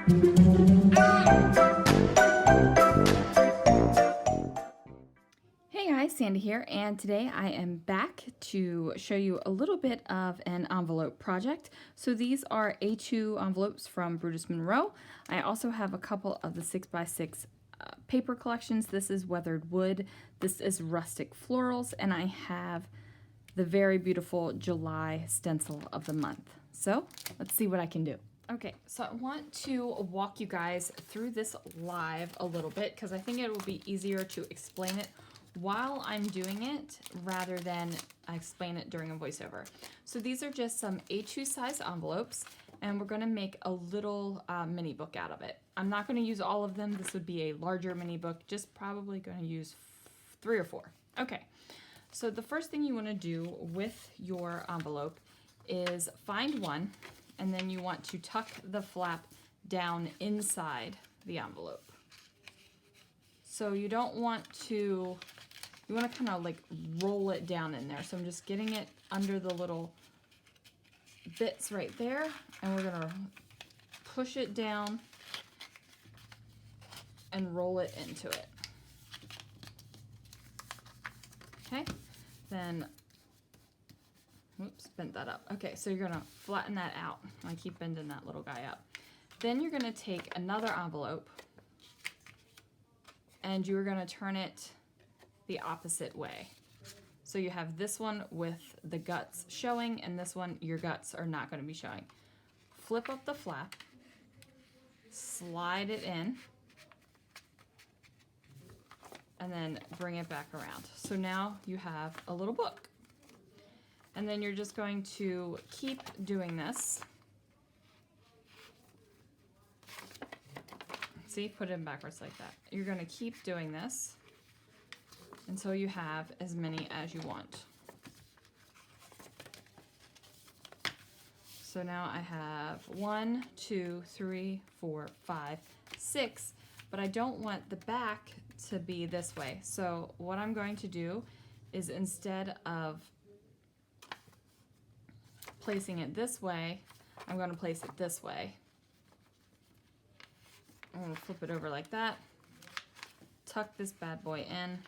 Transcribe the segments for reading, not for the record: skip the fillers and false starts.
Hey guys, Sandy here, and today I am back to show you a little bit of an envelope project. So these are A2 envelopes from Brutus Monroe. I also have a couple of the 6x6 paper collections. This is weathered wood, this is rustic florals, and I have the very beautiful July stencil of the month. So let's see what I can do. Okay, so I want to walk you guys through this live a little bit because I think it will be easier to explain it while I'm doing it rather than explain it during a voiceover. So these are just some A2 size envelopes, and we're going to make a little mini book out of it. I'm not going to use all of them. This would be a larger mini book, just probably going to use 3 or 4. Okay, so the first thing you want to do with your envelope is find one, and then you want to tuck the flap down inside the envelope. So you don't want to, you want to kind of like roll it down in there. So I'm just getting it under the little bits right there, and we're gonna push it down and roll it into it. Okay, then, whoops, bent that up. Okay, so you're gonna flatten that out. I keep bending that little guy up. Then you're gonna take another envelope and you're gonna turn it the opposite way. So you have this one with the guts showing, and this one, your guts are not gonna be showing. Flip up the flap, slide it in, and then bring it back around. So now you have a little book. And then you're just going to keep doing this. See, put it backwards like that. You're going to keep doing this until you have as many as you want. So now I have 1, 2, 3, 4, 5, 6, but I don't want the back to be this way. So what I'm going to do is, instead of placing it this way, I'm going to place it this way. I'm going to flip it over like that, tuck this bad boy in,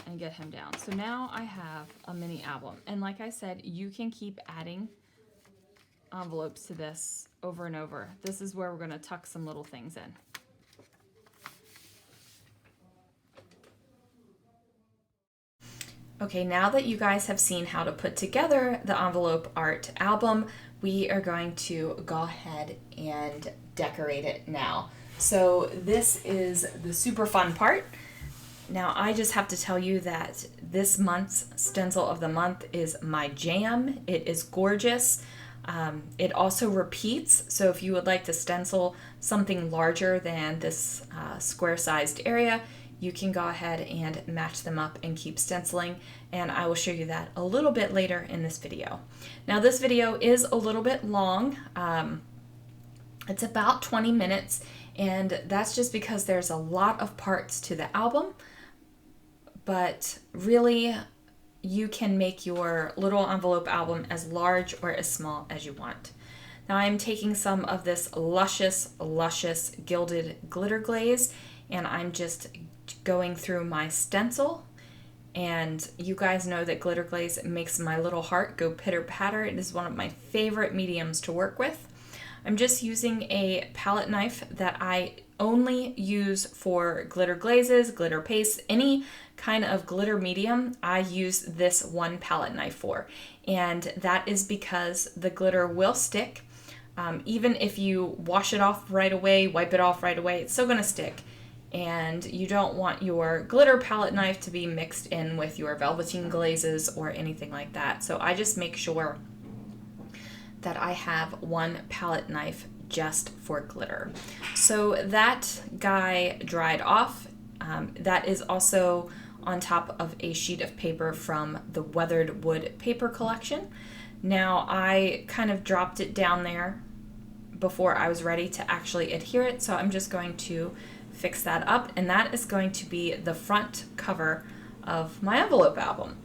and get him down. So now I have a mini album. And like I said, you can keep adding envelopes to this over and over. This is where we're going to tuck some little things in. Okay, now that you guys have seen how to put together the envelope art album, we are going to go ahead and decorate it now. So this is the super fun part. Now I just have to tell you that this month's stencil of the month is my jam. It is gorgeous. It also repeats, so if you would like to stencil something larger than this square-sized area, you can go ahead and match them up and keep stenciling, and I will show you that a little bit later in this video. Now this video is a little bit long. It's about 20 minutes, and that's just because there's a lot of parts to the album, but really you can make your little envelope album as large or as small as you want. Now I'm taking some of this luscious gilded glitter glaze, and I'm just going through my stencil, and you guys know that glitter glaze makes my little heart go pitter patter. It is one of my favorite mediums to work with. I'm just using a palette knife that I only use for glitter glazes, glitter pastes, any kind of glitter medium. I use this one palette knife for, and that is because the glitter will stick. Even if you wash it off right away, wipe it off right away, it's still gonna stick. And you don't want your glitter palette knife to be mixed in with your velveteen glazes or anything like that. So I just make sure that I have one palette knife just for glitter. So that guy dried off. That is also on top of a sheet of paper from the Weathered Wood paper collection. Now I kind of dropped it down there before I was ready to actually adhere it, so I'm just going to fix that up, and that is going to be the front cover of my envelope album.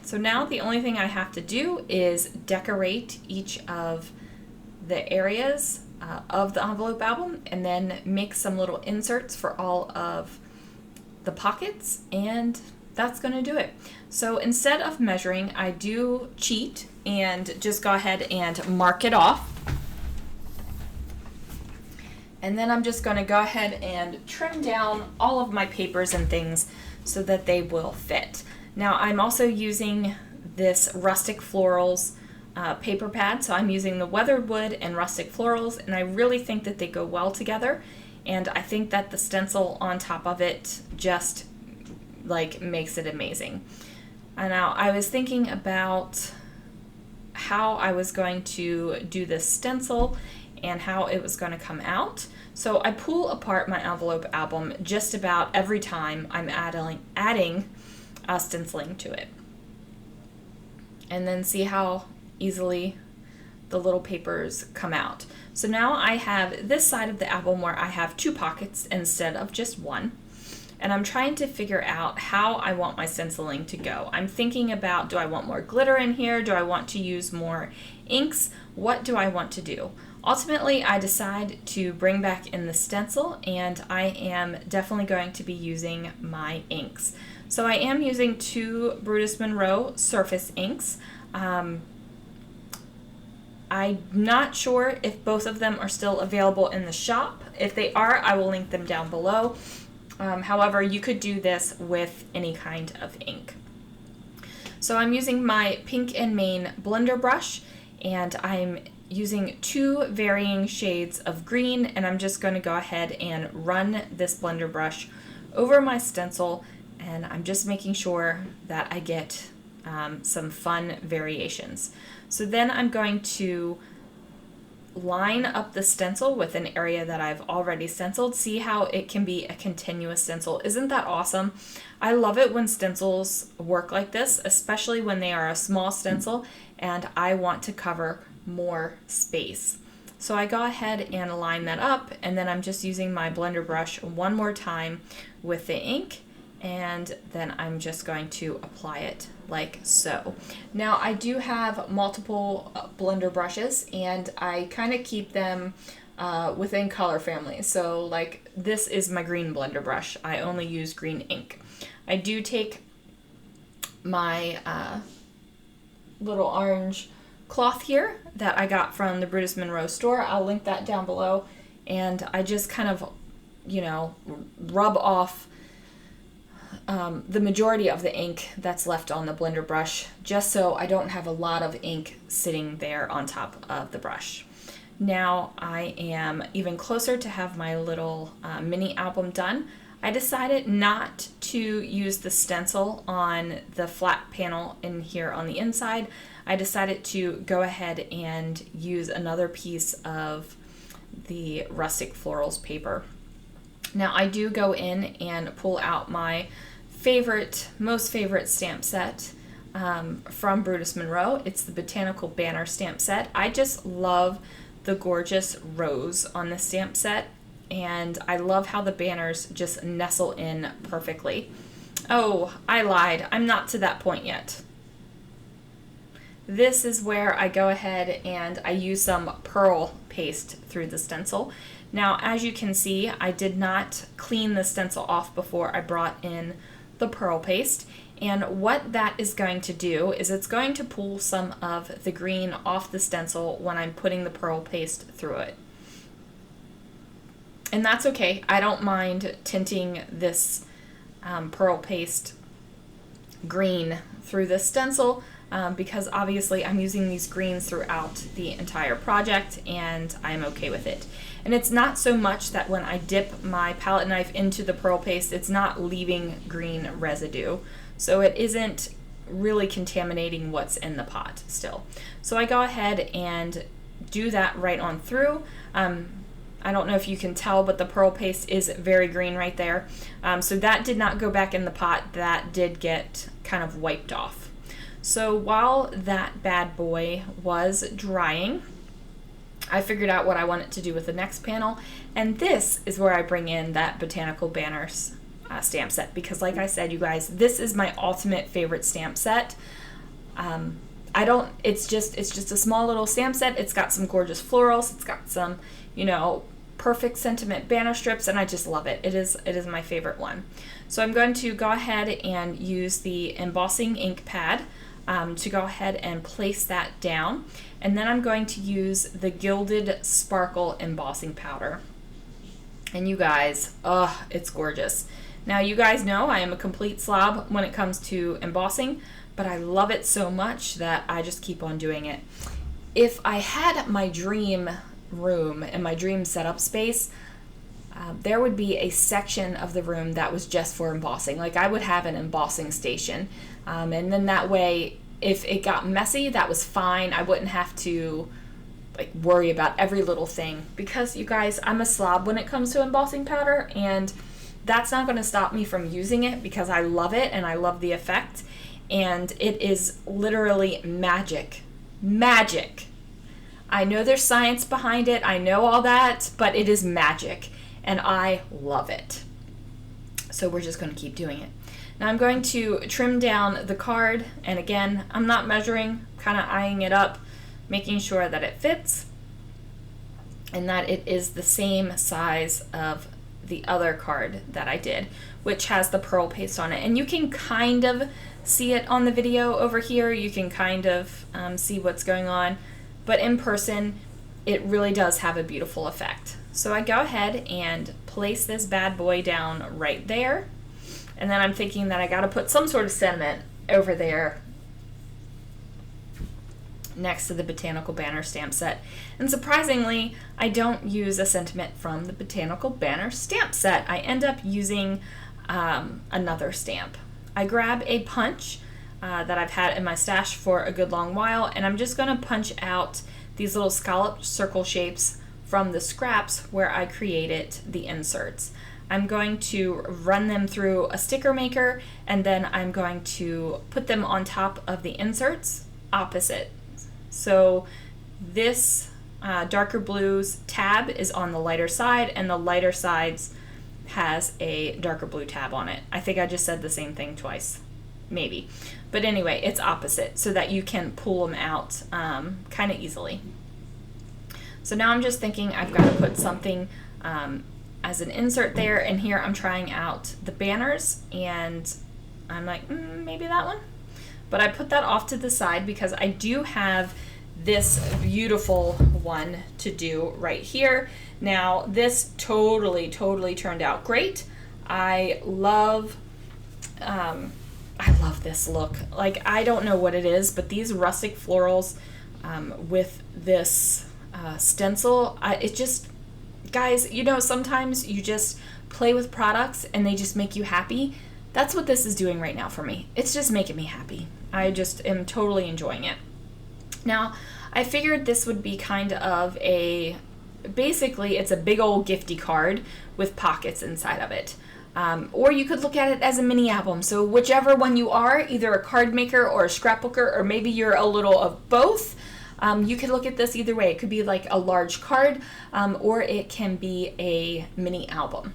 So now the only thing I have to do is decorate each of the areas of the envelope album, and then make some little inserts for all of the pockets, and that's going to do it. So instead of measuring, I do cheat and just go ahead and mark it off. And then I'm just going to go ahead and trim down all of my papers and things so that they will fit. Now I'm also using this Rustic Florals paper pad, so I'm using the weathered wood and Rustic Florals, and I really think that they go well together, and I think that the stencil on top of it just like makes it amazing. And now I was thinking about how I was going to do this stencil and how it was going to come out. So I pull apart my envelope album just about every time I'm adding stenciling to it. And then see how easily the little papers come out. So now I have this side of the album where I have 2 pockets instead of just 1. And I'm trying to figure out how I want my stenciling to go. I'm thinking about, do I want more glitter in here? Do I want to use more inks? What do I want to do? Ultimately, I decide to bring back in the stencil, and I am definitely going to be using my inks. So I am using 2 Brutus Monroe surface inks. I'm not sure if both of them are still available in the shop. If they are, I will link them down below. However, you could do this with any kind of ink. So I'm using my Pink and Main blender brush, and I'm using 2 varying shades of green, and I'm just going to go ahead and run this blender brush over my stencil, and I'm just making sure that I get some fun variations. So then I'm going to line up the stencil with an area that I've already stenciled. See how it can be a continuous stencil. Isn't that awesome? I love it when stencils work like this, especially when they are a small stencil and I want to cover more space. So I go ahead and line that up, and then I'm just using my blender brush one more time with the ink, and then I'm just going to apply it like so. Now I do have multiple blender brushes, and I kind of keep them within color families. So like this is my green blender brush. I only use green ink. I do take my little orange cloth here that I got from the Brutus Monroe store. I'll link that down below, and I just kind of, you know, rub off the majority of the ink that's left on the blender brush, just so I don't have a lot of ink sitting there on top of the brush. Now I am even closer to have my little mini album done. I decided not to use the stencil on the flat panel in here on the inside. I decided to go ahead and use another piece of the Rustic Florals paper. Now I do go in and pull out my most favorite stamp set from Brutus Monroe. It's the Botanical Banner stamp set. I just love the gorgeous rose on the stamp set, and I love how the banners just nestle in perfectly. Oh, I lied. I'm not to that point yet. This is where I go ahead and I use some pearl paste through the stencil. Now, as you can see, I did not clean the stencil off before I brought in the pearl paste. And what that is going to do is it's going to pull some of the green off the stencil when I'm putting the pearl paste through it. And that's okay. I don't mind tinting this pearl paste green through the stencil because obviously I'm using these greens throughout the entire project, and I'm okay with it. And it's not so much that when I dip my palette knife into the pearl paste, it's not leaving green residue. So it isn't really contaminating what's in the pot still. So I go ahead and do that right on through. I don't know if you can tell, but the pearl paste is very green right there. So that did not go back in the pot. That did get kind of wiped off. So while that bad boy was drying, I figured out what I wanted to do with the next panel, and this is where I bring in that Botanical Banners stamp set, because like I said, you guys, this is my ultimate favorite stamp set. I it's just a small little stamp set. It's got some gorgeous florals. It's got some, you know, perfect sentiment banner strips, and I just love it. It is my favorite one. So I'm going to go ahead and use the embossing ink pad to go ahead and place that down. And then I'm going to use the Gilded Sparkle embossing powder. And you guys, oh, it's gorgeous. Now you guys know I am a complete slob when it comes to embossing, but I love it so much that I just keep on doing it. If I had my dream room and my dream setup space, there would be a section of the room that was just for embossing. Like I would have an embossing station, and then that way if it got messy, that was fine. I wouldn't have to like worry about every little thing, because you guys, I'm a slob when it comes to embossing powder, and that's not going to stop me from using it because I love it and I love the effect, and it is literally magic. Magic. I know there's science behind it, I know all that, but it is magic and I love it. So we're just going to keep doing it. Now I'm going to trim down the card, and again, I'm not measuring, kind of eyeing it up, making sure that it fits and that it is the same size of the other card that I did, which has the pearl paste on it. And you can kind of see it on the video over here. You can kind of see what's going on, but in person, it really does have a beautiful effect. So I go ahead and place this bad boy down right there. And then I'm thinking that I got to put some sort of sentiment over there next to the Botanical banner stamp set. And surprisingly, I don't use a sentiment from the Botanical banner stamp set. I end up using another stamp. I grab a punch that I've had in my stash for a good long while, and I'm just going to punch out these little scalloped circle shapes from the scraps where I created the inserts. I'm going to run them through a sticker maker, and then I'm going to put them on top of the inserts opposite. So this darker blues tab is on the lighter side, and the lighter sides has a darker blue tab on it. I think I just said the same thing twice, maybe. But anyway, it's opposite so that you can pull them out kind of easily. So now I'm just thinking I've got to put something as an insert there, and here I'm trying out the banners, and I'm like, maybe that one? But I put that off to the side because I do have this beautiful one to do right here. Now, this totally turned out great. I love this look. Like, I don't know what it is, but these rustic florals with this stencil, it just, guys, you know, sometimes you just play with products and they just make you happy. That's what this is doing right now for me. It's just making me happy. I just am totally enjoying it. Now, I figured this would be kind of basically it's a big old gifty card with pockets inside of it. Or you could look at it as a mini album. So whichever one you are, either a card maker or a scrapbooker, or maybe you're a little of both, you could look at this either way. It could be like a large card, or it can be a mini album.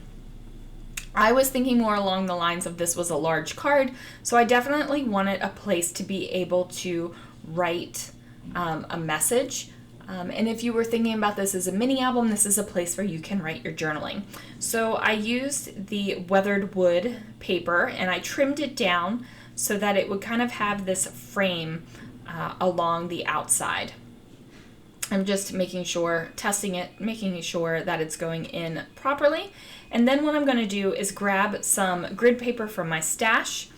I was thinking more along the lines of this was a large card, so I definitely wanted a place to be able to write a message. And if you were thinking about this as a mini album, this is a place where you can write your journaling. So I used the weathered wood paper and I trimmed it down so that it would kind of have this frame along the outside. I'm just making sure, testing it, making sure that it's going in properly. And then what I'm going to do is grab some grid paper from my stash,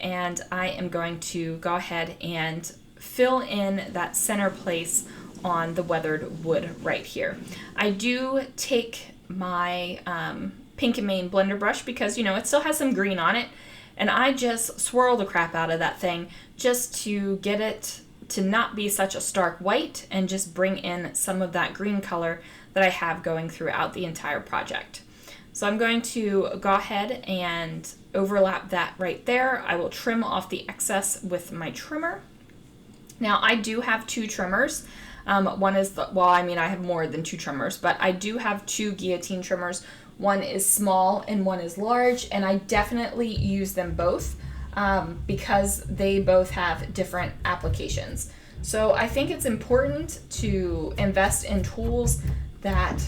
and I am going to go ahead and fill in that center place on the weathered wood right here. I do take my Pink and Main blender brush because, you know, it still has some green on it, and I just swirl the crap out of that thing just to get it to not be such a stark white and just bring in some of that green color that I have going throughout the entire project. So I'm going to go ahead and overlap that right there. I will trim off the excess with my trimmer. Now I do have two trimmers. One is, I have more than two trimmers, but I do have two guillotine trimmers. One is small and one is large, and I definitely use them both because they both have different applications. So I think it's important to invest in tools that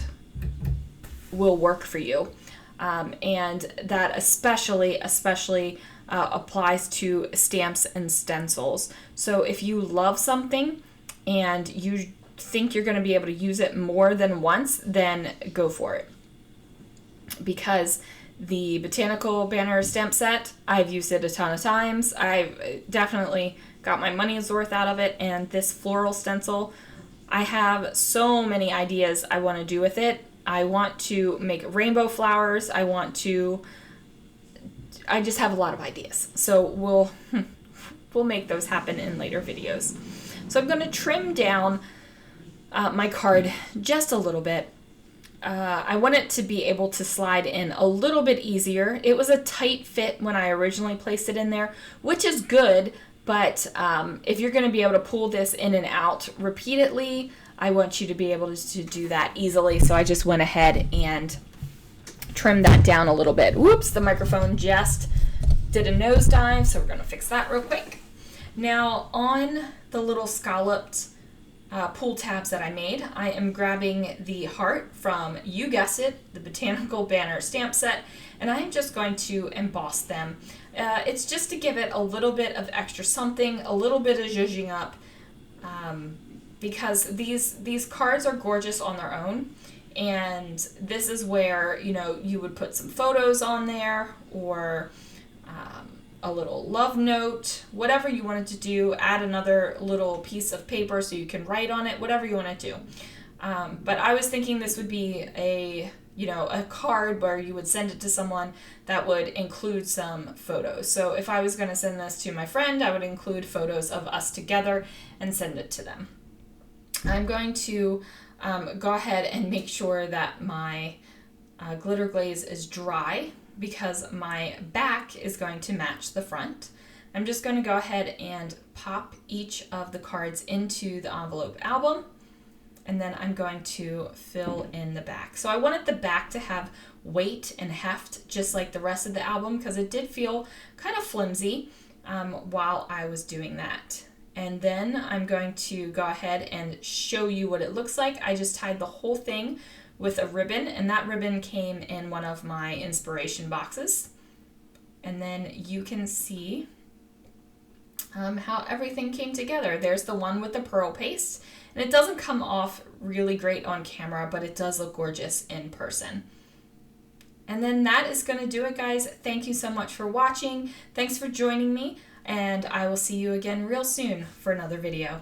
will work for you. And that especially applies to stamps and stencils. So if you love something and you think you're going to be able to use it more than once, then go for it. Because the Botanical banner stamp set, I've used it a ton of times. I've definitely got my money's worth out of it. And this floral stencil, I have so many ideas I want to do with it. I want to make rainbow flowers. I just have a lot of ideas. So we'll make those happen in later videos. So I'm going to trim down my card just a little bit. I want it to be able to slide in a little bit easier. It was a tight fit when I originally placed it in there, which is good, but if you're going to be able to pull this in and out repeatedly, I want you to be able to do that easily. So I just went ahead and trimmed that down a little bit. Whoops, the microphone just did a nosedive, so we're going to fix that real quick. Now on the little scalloped pull tabs that I made, I am grabbing the heart from, you guessed it, the Botanical banner stamp set, and I'm just going to emboss them. It's just to give it a little bit of extra something, a little bit of zhuzhing up, because these cards are gorgeous on their own, and this is where, you know, you would put some photos on there, or a little love note, whatever you wanted to do, add another little piece of paper so you can write on it, whatever you want to do. But I was thinking this would be a card where you would send it to someone that would include some photos. So if I was going to send this to my friend, I would include photos of us together and send it to them. I'm going to go ahead and make sure that my glitter glaze is dry, because my back is going to match the front. I'm just going to go ahead and pop each of the cards into the envelope album, and then I'm going to fill in the back. So I wanted the back to have weight and heft just like the rest of the album, because it did feel kind of flimsy while I was doing that. And then I'm going to go ahead and show you what it looks like. I just tied the whole thing with a ribbon, and that ribbon came in one of my inspiration boxes. And then you can see how everything came together. There's the one with the pearl paste, and it doesn't come off really great on camera, but it does look gorgeous in person. And then that is going to do it, guys. Thank you so much for watching. Thanks for joining me, and I will see you again real soon for another video.